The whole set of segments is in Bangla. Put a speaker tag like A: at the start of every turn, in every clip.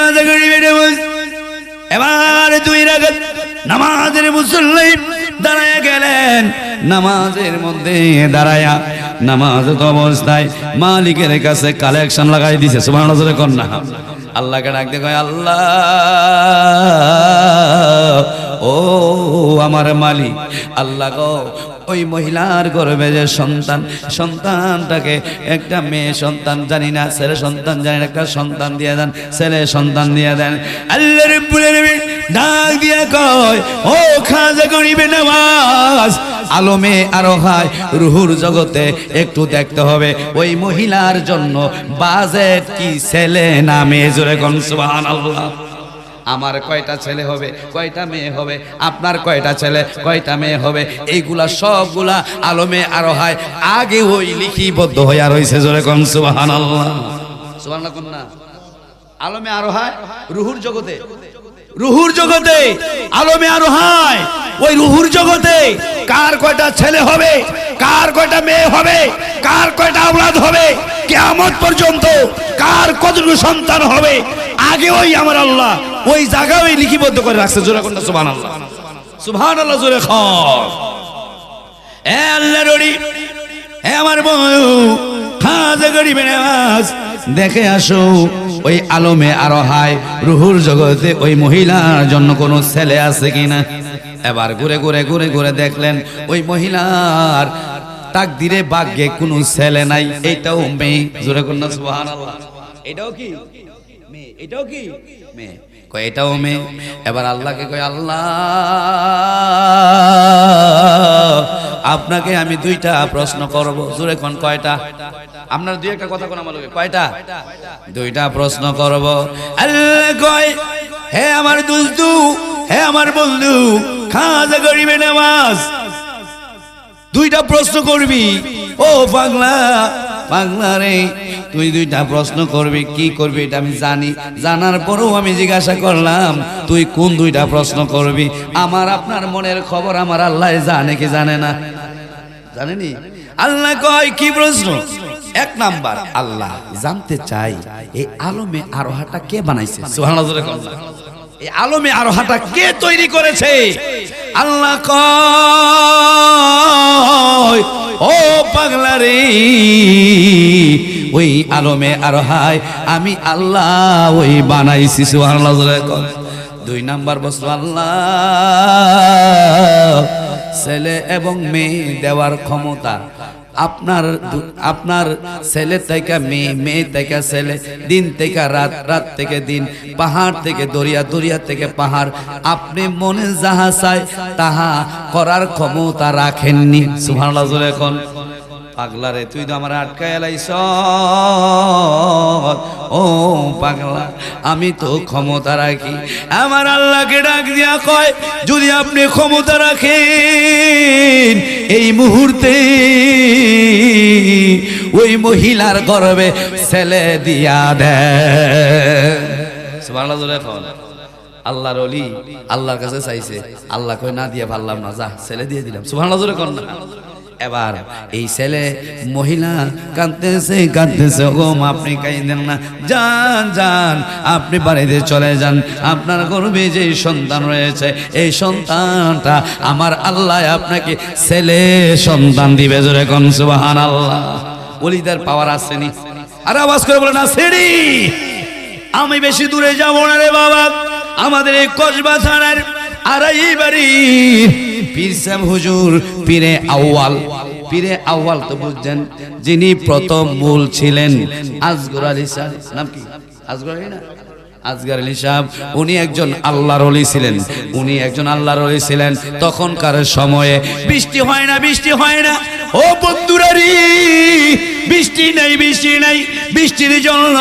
A: খাজা গরিবের নামাজ। এবার 2 রাকাত নামাজের মুসল্লি দাঁড়ায় গেলেন। নামাজের মধ্যে দাঁড়ায়া নামাজত অবস্থায় মালিকের কাছে কালেকশন লাগাই দিছে। সুবহানাল্লাহ কন্যা আল্লাহকে ডাকতে কয়, আল্লাহ ও আমার মালিক, আল্লাহ গো ওই মহিলার গর্ভে যে সন্তানটাকে একটা মেয়ে সন্তান জানি না, ছেলে সন্তান জানি না, একটা সন্তান দিয়ে দেন, ছেলে সন্তান দিয়ে দেন। আল্লাহ রাব্বুল আলামিন ডাক দিয়া কয়, ও খাজা গরিবের নামাজ, আলমে আরোহায় রুহুর জগতে একটু দেখতে হবে ওই মহিলার জন্য বাজেট কি, ছেলে না মেয়ে? জোরে কোন সুবহানাল্লাহ। আমার কয়টা ছেলে হবে, কয়টা মেয়ে হবে, আপনার কয়টা ছেলে কয়টা মেয়ে হবে, এইগুলা সবগুলা আলমে আরোহায় আগে ওই লিখিবদ্ধ হইয়া রইছে। জোরে কোন সুবহানাল্লাহ। সুবহানাল্লাহ কোন না? আলমে আরোহায় রুহুর জগতে, রুহুর জগতে আলমে আরোহায় ওই রুহুর জগতে কার কয়টা ছেলে হবে, কার কয়টা মেয়ে হবে, কার কয়টা আওলাদ হবে, কিয়ামত পর্যন্ত কার কতটুকু সন্তান হবে, আগে ওই আমার আল্লাহ ওই জায়গায় ওই লিখিবদ্ধ করে রাখছে। জোরে কোন সুবহানাল্লাহ। সুবহানাল্লাহ জোরে খাও। এ আল্লাহর ওলি, এ আমার বন্ধু খাজা গরিবের নামাজ, দেখে আসো ওই আলমে আরোহায় রুহুর জগতে ওই মহিলার জন্য কোনো ছেলে আছে কিনা। এবার ঘুরে ঘুরে ঘুরে ঘুরে দেখলেন ওই মহিলার তাকদিরে ভাগ্যে কোনো ছেলে নাই, এটাও মেয়ে। জোরে কোন সুবহানাল্লাহ। এটাও কি মেয়ে? এটাও কি মেয়ে? কয় এটাও মেয়ে। এবার আল্লাহকে কয়, আল্লাহ আপনাকে আমি 2টা প্রশ্ন করব। জোরে কোন কয়টা? আপনার 2-1টা কথা কোন আমার লগে কয়টা? 2টা প্রশ্ন করব। আল্লাহ কয়, হে আমার দোস্ত, হে আমার বন্ধু খাজা গরিবের নামাজ, 2টা প্রশ্ন করবি। ও পাগলা, পাগলা রে, তুই 2টা প্রশ্ন করবি। কি করবি এটা আমি জানি, জানার পরেও আমি জিজ্ঞাসা করলাম তুই কোন 2টা প্রশ্ন করবি। আমার আপনার মনের খবর আমার আল্লাহ জানে কি জানে না? জানেনি? আল্লাহ কয় কি প্রশ্ন? 1 নাম্বার, আল্লাহ জানতে চাই এই আলমে আরোহাটা কে বানাইছে? সুবহানাল্লাহ। এই আলমে আরোহাটা কে তৈরি করেছে? আল্লাহ কয়, ও পাগলা রে, ওই আলমে আরোহায় আমি আল্লাহ ওই বানাইছি। সুবহানাল্লাহ। 2 নাম্বার প্রশ্ন, আল্লাহ ছেলে এবং মেয়ে দেওয়ার ক্ষমতা আপনার ছেলে থেকে মেয়ে, মেয়ে থেকে ছেলে, দিন থেকে রাত, রাত থেকে দিন, পাহাড় থেকে দরিয়া, দরিয়া থেকে পাহাড়, আপনি মনে যাহা চায় তাহা করার ক্ষমতা রাখেননি। সুবহানাল্লাহ। এখন পাগলা রে, তুই তো আমার আটকায় এলাইছ। ও পাগলা, আমি তো ক্ষমতা রাখি। আমার আল্লাহকে ডাক দিয়া কয়, যদি আপনি ক্ষমতা রাখেন এই মুহূর্তে ওই মহিলার গর্ভে ছেলে দিয়া দেন। সুবহানাল্লাহ। এখন আল্লাহর ওলি আল্লাহর কাছে চাইছে, আল্লাহ কই না দিয়ে পারলাম না, যা ছেলে দিয়ে দিলাম। সুবহানাল্লাহ। এখন এবার এই ছেলে মহিলা কাঁদতেছে কাঁদতেছে, ও আপনি কাঁদেন না, যান যান, আপনি বাড়িতে চলে যান। আপনার গর্ভে যে সন্তান রয়েছে এই সন্তানটা আমার আল্লাহ আপনাকে ছেলে সন্তান দিবে। জোরে কোন সুবহানাল্লাহ। ওলিদের পাওয়ার আসেনি? আর আওয়াজ করে বলেন আসেনি? আমি বেশি দূরে যাব না রে বাবা, আমাদের এই কসবা থানার আড়াই বাড়ি পীর সাহেব হুজুর পীরে আউয়াল, পীরে আউয়াল তো বুঝছেন, যিনি প্রথম মূল ছিলেন আসগর আলী সাহেব। নাম কি? আসগর আলী না? আসগর আলী সাহেব, উনি একজন আল্লাহর ওলি ছিলেন, উনি একজন আল্লাহর ওলি ছিলেন। তখনকার সময়ে বৃষ্টি হয় না, বৃষ্টি হয় না। ও বন্ধুরা রে, বৃষ্টি নাই, বৃষ্টি নাই। বৃষ্টির জন্য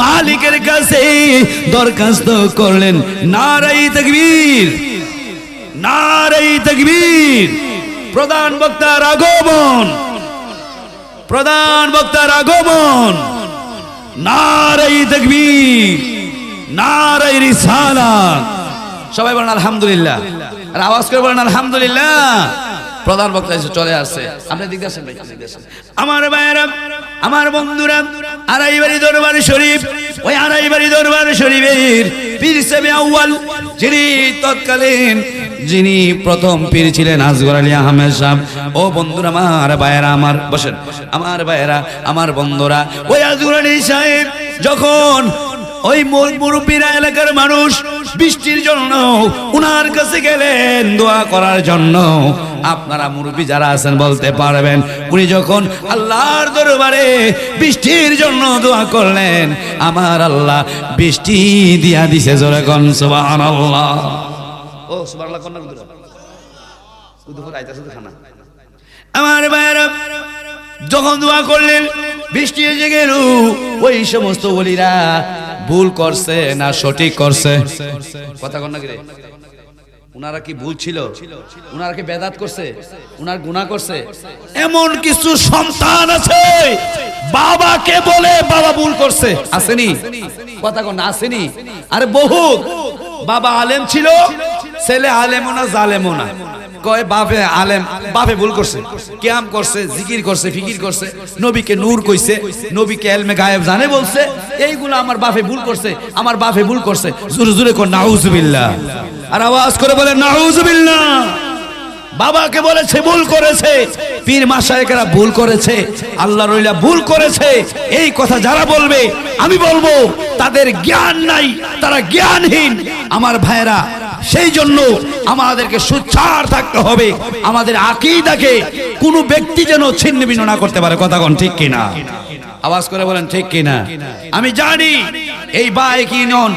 A: মালিকের কাছে দরখাস্ত করলেন, নারায়ে তাকবীর, নারায়ে তাকবীর। প্রধান বক্তার আগমন, প্রধান বক্তার আগমন, নারায়ে তাকবীর, নারায়ে রিসালাত। সবাই বলেন আলহামদুলিল্লাহ, আর আওয়াজ করে বলেন আলহামদুলিল্লাহ। প্রধান বক্তা এসে চলে আসছে, আপনি দিকে আসেন ভাই, দিকে আসেন। আমার ভাইয়েরা, আমার বন্ধুরা, আড়াইবাড়ি দরবার শরীফ, ওই আড়াইবাড়ি দরবার শরীফের পীর সাহেব আউয়াল, যিনি তৎকালীন যিনি প্রথম পীর ছিলেন আসগর আলী আহমেদ সাহেব। ও বন্ধুরা, আমার ভাইয়েরা, আমার বসেন, আমার ভাইয়েরা, আমার বন্ধুরা, ওই আসগর আলী সাহেব যখন ওই মুরব্বীরা এলাকার মানুষ বৃষ্টির জন্য উনার কাছে গেলেন দোয়া করার জন্য, আপনারা মুরব্বী যারা আছেন বলতে পারবেন, উনি যখন আল্লাহর দরবারে বৃষ্টির জন্য দোয়া করলেন, আমার আল্লাহ বৃষ্টি দিয়া দিছে। জোরে কোন সুবহানাল্লাহ। ও সুবহানাল্লাহ কোন না দুপুর আইতাছে তো খানা। আমার ভাইরা যখন দোয়া করলেন বৃষ্টি এসে গেল, ওই সমস্ত ওলিরা ভুল করছে না সঠিক করছে? কথা কন না কি রে? উনারা কি ভুল ছিল? উনারা কি বেদাত করছে? উনার গুনাহ করছে? এমন কিছু সন্তান আছে বাবাকে বলে বাবা ভুল করছে, আসেনি? কথা কন না, আসেনি? আরে বহুত বাবা আলেম ছিল, ছেলে আলেমও না জালেমও না, কয় বাপে আলেম, বাপে ভুল করছে, কিয়াম করছে, জিকির করছে, ফিকির করছে, নবীকে নূর কইছে, নবীকে ইলমে গায়েব জানে বলছে, এইগুলো আমার বাপে ভুল করছে, আমার বাপে ভুল করছে। জোরে জোরে কোন নাউজুবিল্লাহ, আর আওয়াজ করে বলে নাউজুবিল্লাহ। বাবাকে বলেছে ভুল করেছে, পীর মাশায়েখরা ভুল করেছে, আল্লাহর ওলিরা ভুল করেছে, এই কথা যারা বলবে আমি বলবো তাদের জ্ঞান নাই, তারা জ্ঞানহীন। আমার ভাইরা, সেই জন্য আমাদেরকে সুচ্চার থাকতে হবে, আমাদের আকীদাকে কোনো ব্যক্তি যেন ছিন্ন ভিন্ন না করতে পারে। কথা কোন ঠিক কিনা? আওয়াজ করে বলেন ঠিক কিনা? আমি জানি এই বাইক ইউনিয়ন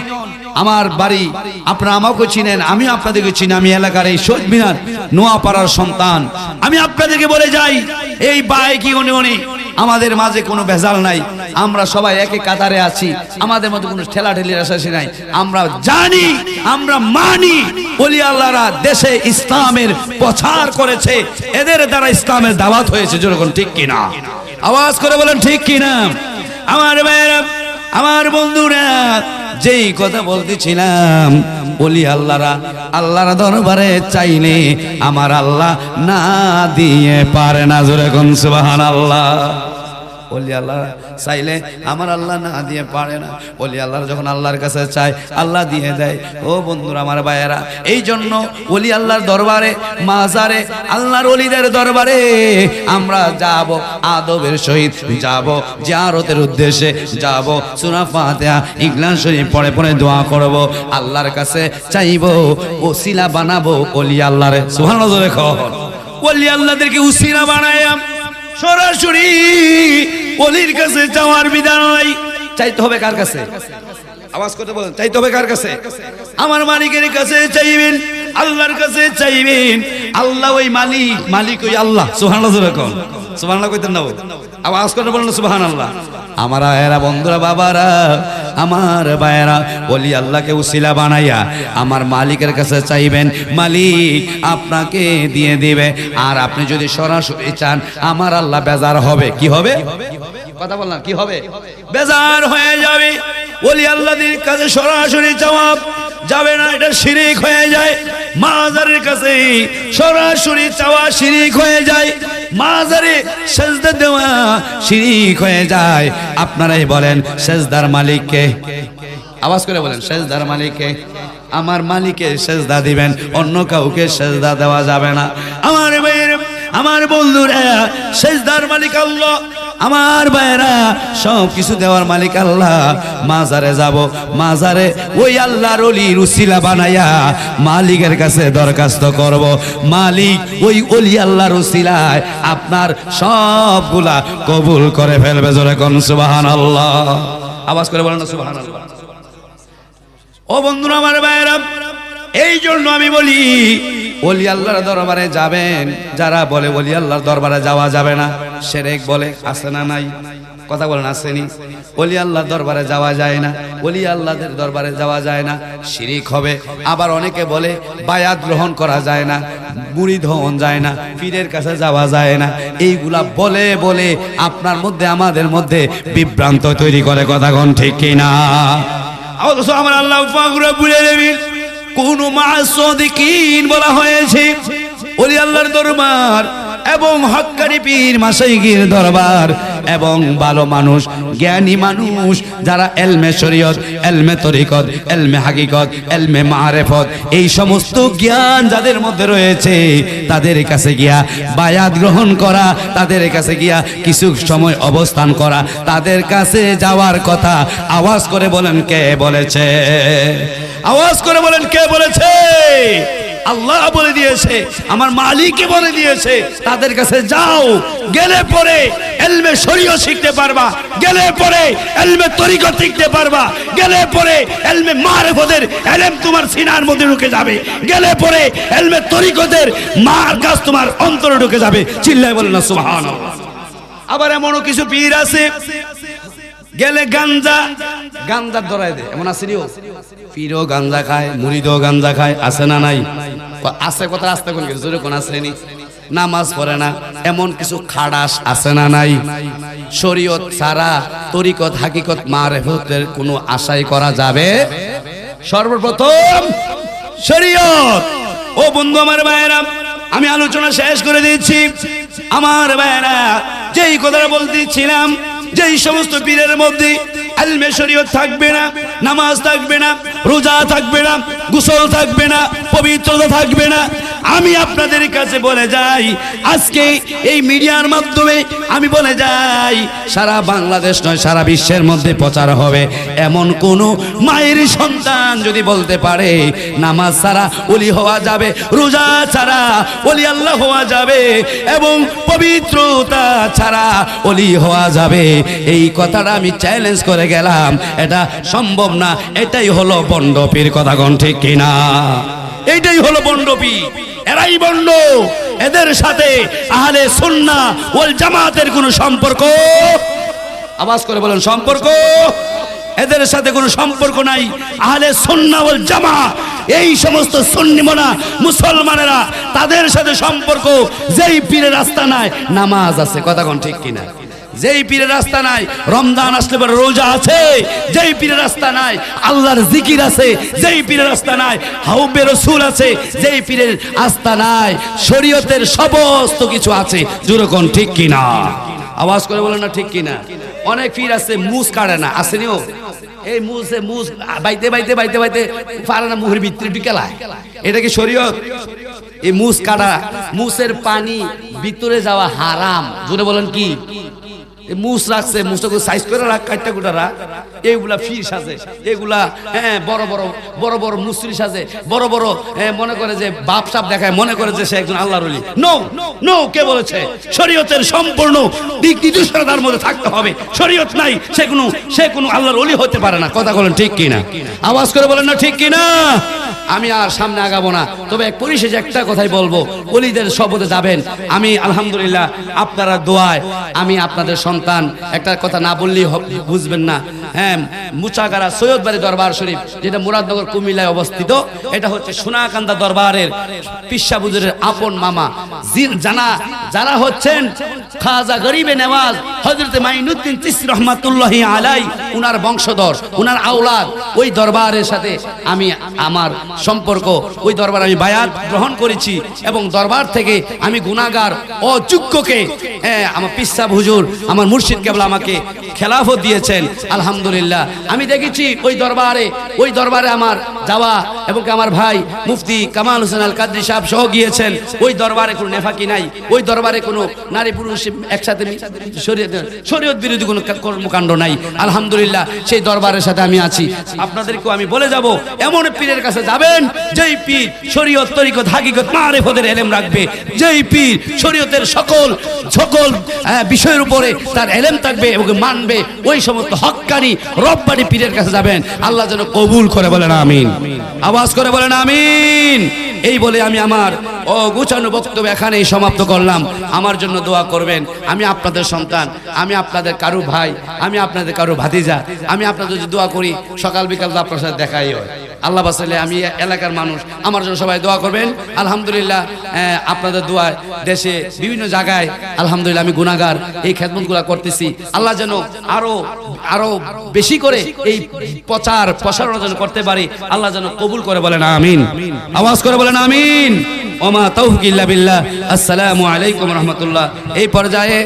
A: আমার বাড়ি, আপনারা আমাকে চিনেন, আমি আপনাদেরকে চিনি, আমি এলাকার এই শহীদ মিনার নোয়াপাড়ার সন্তান। আমি আপনাদেরকে বলে যাই, এই বাইক ইউনিয়নে আমাদের মাঝে কোনো ভেজাল নাই, আমরা সবাই একে কাতারে আছি, আমাদের মধ্যে কোনো ঠেলাঠেলির আশাসী নাই। আমরা জানি, আমরা মানি ওলি আল্লাহরা দেশে ইসলামের প্রচার করেছে, এদের দ্বারা ইসলামের দাওয়াত হয়েছে। যেরকম ঠিক কিনা? আওয়াজ করে বলেন ঠিক কিনা? আমার ভাইয়েরা, আমার বন্ধুরা, যেই কথা বলতেছিলাম, ওলি আল্লাহরা আল্লাহর দরবারে চাইলে আমার আল্লাহ না দিয়ে পারে না। জোরে কোন সুবহানাল্লাহ। ওলি আল্লাহ চাইলে আমার আল্লাহ না দিয়ে পারে না। ওলি আল্লাহ যখন আল্লাহর কাছে চায় আল্লাহ দিয়ে দেয়। ও বন্ধুরা, আমার ভাইয়েরা, এই জন্য ওলি আল্লাহর দরবারে, মাজারে, আল্লাহর ওলিদের দরবারে আমরা যাব, আদবের সহিত যাব, জিয়ারতের উদ্দেশ্যে যাব, সূরা ফাতিহা, ইখলাস শরীফ পড়ে পড়ে দোয়া করব, আল্লাহর কাছে চাইব, ওসিলা বানাবো ওলি আল্লাহরে। সুবহানাল্লাহ। ওলি আল্লাহদেরকে ওসিলা বানায় সরাসরি ওলির কাছে যাওয়ার বিধান নাই। চাইতে হবে কার কাছে? আওয়াজ করতে বলেন, চাইতে হবে কার কাছে? আমার মালিকের কাছে চাইবেন, আল্লাহর কাছে চাইবেন। আল্লাহ ওই মালিক, মালিক ওই আল্লাহ। সুবহানাল্লাহ। যেরকম সুবহানাল্লাহ কইতেন না, আওয়াজ করতে বলেন সুবহানাল্লাহ। আমার ভাইয়েরা, বন্ধুরা, বাবারা, আমার ভাইয়েরা, ওলি আল্লাহকে উসিলা বানাইয়া আমার মালিকের কাছে চাইবেন, মালিক আপনাকে দিয়ে দিবে। আর আপনি যদি সরাসরি চান, আমার আল্লাহ বেজার হবে। কি হবে? কথা বললাম, কি হবে? বেজার হয়ে যাবে। ওলি আল্লাহদের কাছে সরাসরি জবাব যাবে না, এটা শিরিক হয়ে যায়। মাজারের কাছে সরাসরি চাওয়া শিরিক হয়ে যায়, মাজারে সেজদা দেওয়া শিরিক হয়ে যায়। আপনারাই বলেন, সেজদার মালিক কে? আওয়াজ করে বলেন, সেজদার মালিক কে? আমার মালিকের সেজদা দিবেন, অন্য কাউকে সেজদা দেওয়া যাবে না। আমার ভাইয়ের, আমার বন্ধুরা, সেজদার মালিক আল্লাহ। আমার ভাইয়েরা, সব কিছু দেওয়ার মালিক আল্লাহ। মাজারে যাব, মাজারে ওই আল্লাহর ওলির উসিলা বানাইয়া মালিকের কাছে দরখাস্ত করব, মালিক ওই ওলি আল্লাহর উসিলায় আপনার সবগুলা কবুল করে ফেলবে। জোরে কোন সুবহানাল্লাহ। আওয়াজ করে বলেন না সুবহানাল্লাহ। ও বন্ধুরা, আমার ভাইয়েরা, এই জন্য আমি বলি, ওলি আল্লাহর দরবারে যাবেন। যারা বলে ওলি আল্লাহর দরবারে যাওয়া যাবে না, শিরক বলে, আছে না নাই? কথা বলেন, আসেনি? ওলি আল্লাহর দরবারে যাওয়া যায় না, ওলি আল্লাহদের দরবারে যাওয়া যায় না, শিরিক হবে। আবার অনেকে বলে বায়াত গ্রহণ করা যায় না, মুরিদ হওয়া যায় না, পীরের কাছে যাওয়া যায় না। এইগুলা বলে বলে আপনার মধ্যে, আমাদের মধ্যে বিভ্রান্ত তৈরি করে। কথা কোন ঠিক কিনা? অথচ আমার আল্লাহ পাক রব্বুল আলামিন কোন মা'আস সাদিকিন বলা হয়েছে। ওলি আল্লাহর দরবার এবং হক্কানি পীর মাশাইখির দরবার এবং ভালো মানুষ জ্ঞানী মানুষ যারা এলমে শরীয়ত এলমে তরিকত এলমে হাকিকত এলমে মারিফত এই সমস্ত জ্ঞান যাদের মধ্যে রয়েছে তাদের কাছে গিয়া বায়াত গ্রহণ করা, তাদের কাছে গিয়া কিছু সময় অবস্থান করা, তাদের কাছে যাওয়ার কথা আওয়াজ করে বলেন কে বলেছে? আওয়াজ করে বলেন কে বলেছে? আল্লাহ বলে দিয়েছে, আমার মালিককে বলে দিয়েছে তাদের কাছে যাও, গেলে পরে ইলমে শরীয়ত শিখতে পারবা, গেলে পরে ইলমে তরিকত শিখতে পারবা, গেলে পরে ইলমে মারিফতের ইলম তোমার সিনার মধ্যে ঢুকে যাবে, গেলে পরে ইলমে তরিকতের মারকাজ তোমার অন্তরে ঢুকে যাবে। চিল্লায় বলেন না সুবহানাল্লাহ। আবার এমনও কিছু পীর আছে গেলে গাঞ্জার ধরায় দেয়, এমন আছে নিও পীরও গাঞ্জা খায়, মুরিদও গাঞ্জা খায়, আছে না নাই? আছে, কথা আসতে কোন কিছু জোরে কোন আসেনি, নামাজ পড়ে না, এমন কিছু খাড়াস আছে না নাই? শরীয়ত ছাড়া তরিকত হাকিকত মারিফতের কোনো আশাই করা যাবে? সর্বপ্রথম শরীয়ত। ও বন্ধু আমার ভাইয়েরা, আমি আলোচনা শেষ করে দিচ্ছি। আমার ভাইয়েরা, যেই কথাটা বলতেছিলাম, যেই সমস্ত পীরের মধ্যে ইলমে শরীয়ত থাকবে না, নামাজ থাকবে না, রোজা থাকবে না, গোসল থাকবে না, পবিত্রতা থাকবে না, আমি আপনাদের কাছে বলে যাই, আজকে এই মিডিয়ার মাধ্যমে আমি বলে যাই, সারা বাংলাদেশ নয় সারা বিশ্বের মধ্যে প্রচার হবে, এমন কোন মায়ের সন্তান যদি বলতে পারে নামাজ ছাড়া ওলি হওয়া যাবে, রোজা ছাড়া ওলি আল্লাহ হওয়া যাবে এবং পবিত্রতা ছাড়া ওলি হওয়া যাবে, এই কথাটা আমি চ্যালেঞ্জ করে গেলাম, এটা সম্ভব না। এটাই হলো বন্ড পীর, কথা কোন ঠিক কিনা? এইটাই হলো বন্ড পীর, এরাই বন্ড। এদের সাথে আহলে সুন্নাহ ওয়াল জামাতের কোনো সম্পর্ক, আওয়াজ করে বলেন সম্পর্ক, এদের সাথে কোনো সম্পর্ক নাই। আহলে সুন্নাহ ওয়াল জামাত এই সমস্ত সুন্নি মোনা মুসলমানেরা, তাদের সাথে সম্পর্ক। যেই পীরের রাস্তা নাই নামাজ আছে, কথা কোন ঠিক কিনা? যেই পীরের রাস্তা নাই রমজান আসলে পরে রোজা আছে, যেই পীরের রাস্তা নাই আল্লাহর জিকির আছে, যেই পীরের রাস্তা নাই হাউবে রাসূল আছে, যেই পীরের আস্থা নাই শরীয়তের সমস্ত কিছু আছে। জোরে কোন ঠিক কিনা? আওয়াজ করে বলেন না ঠিক কিনা? অনেক পীর আছে মুজ কাটে না, আসেনিও এই মুজ বাইতে বাইতে বাইতে বাইতে পারে না, মুহের ভিতরে বিকেলায়, এটা কি শরীয়ত? এই মুজ কাটা, মুসের পানি ভিতরে যাওয়া হারাম। জোরে বলেন কি? মুস রাখছে, মুসটাকে সাইজ করে রাখ, কাটটা কুটা রাখ, এইগুলা ফির সাজে, এগুলা বড় বড় বড় বড় মুসরি সাজে, বড় বড় মনে করে যে বাপ সাপ দেখায়, মনে করে যে সে একজন আল্লাহর ওলি। নো নো, কে বলেছে? শরীয়তের সম্পূর্ণ দিক নির্দেশনার মধ্যে থাকতে হবে। শরীয়ত নাই সে কোনো আল্লাহর ওলি হতে পারে না। কথা বলেন ঠিক কিনা? আওয়াজ করে বলেন না ঠিক কিনা? আমি আর সামনে আগাবো না, তবে পরিশেষে একটা কথাই বলবো, ওলিদের শপথে যাবেন। আমি আলহামদুলিল্লাহ আপনারা দোয়ায় আমি আপনাদের সন্তান, একটা কথা না বললেই বুঝবেন না। মুচাগারা সৈয়দ বাড়ি দরবার শরীফ, যেটা মুরাদনগর কুমিল্লায় অবস্থিত, এটা হচ্ছে সোনাকান্দা দরবারের পিসা বুজুরের আপন মামা যারা হচ্ছেন খাজা গরিবে নেওয়াজ হযরত মাইনুদ্দিন চিশতি রহমাতুল্লাহি আলাই, উনার বংশধর, উনার আওলাদ। ওই দরবারের সাথে আমি আমার সম্পর্ক, ওই দরবার আমি বায়াত গ্রহণ করেছি এবং দরবার থেকে আমি গুনাহগার অযোগ্যকে আমার পিসা হুজুর আমার মুর্শিদ কেবলা আমাকে খেলাফত দিয়েছেন। আলহামদুলিল্লাহ আমি দেখেছি ওই দরবারে আমার যাওয়া এবং আমার ভাই মুফতি কামাল হোসেন আল কাদরি সাহেব সহ গিয়েছেন। ওই দরবারে কোনো নেফাকি নাই, ওই দরবারে কোনো নারী পুরুষ একসাথে শরীয়ত বিরোধী কোনো কর্মকাণ্ড নাই। আলহামদুলিল্লাহ সেই দরবারের সাথে আমি আছি। আপনাদেরকেও আমি বলে যাব, এমন পীরের কাছে যাবেন যেই পীর শরীয়ত তরিকত হাকিকত মারিফতের ইলম রাখবে, যেই পীর শরীয়তের সকল বিষয়ের উপরে তার ইলম থাকবে এবং মানবে, ওই সমস্ত হক্কানি রব্বানি পীরের কাছে যাবেন। আল্লাহ যেন কবুল করে, বলেন আমিন। আওয়াজ করে বলেন আমিন। এই বলে আমি আমার গোছানো বক্তব্য এখানেই সমাপ্ত করলাম। আমার জন্য দোয়া করবেন। আমি আপনাদের সন্তান, আমি আপনাদের কারো ভাই, আমি আপনাদের কারো ভাতিজা। আমি আপনাদের যদি দোয়া করি সকাল বিকাল তো আপনার সাথে দেখাই হয়। আল্লাহ বাসালে আমি এলাকার মানুষ, আমার জন্য সবাই দোয়া করবেন। আলহামদুলিল্লাহ আপনাদের দোয়ায় দেশে বিভিন্ন জায়গায় আলহামদুলিল্লাহ আমি গুনাহগার এই খেদমতগুলো করতেছি। আল্লাহ যেন আরো বেশি করে এই প্রচারণা যেন করতে পারি, আল্লাহ যেন কবুল করে, বলেন আমিন। আওয়াজ করে বলেন আমিন। ওমা তৌফিক ইল্লা বিল্লাহ। আসসালামু আলাইকুম রহমতুল্লাহ। এই পর্যায়ে